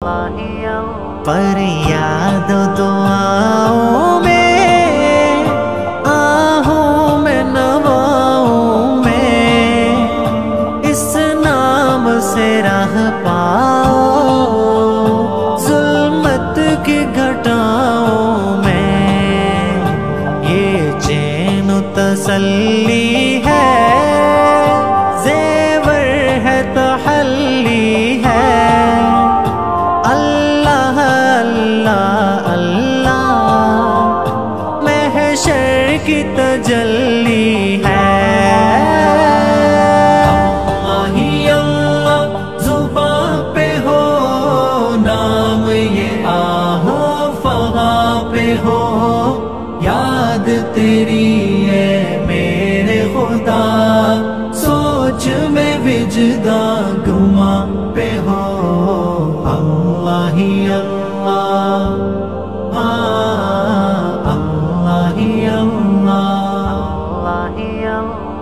پر یاد دعاؤں میں آہوں میں نواؤں میں اس نام سے راہ پاؤ ظلمت کی گھٹاؤں میں یہ چین و تسلی ہے زیور ہے تحلی ہے اللہ اللہ اللہ محشر کی تجلی ہے اللہ ہی اللہ زباں پہ ہو نام یہ آہو فغاں پہ ہو یاد تیری ہے میرے خدا سوچ میں وجدان گماں پہ ہو اللہ ہی اللہ اللہ ہی اللہ اللہ ہی اللہ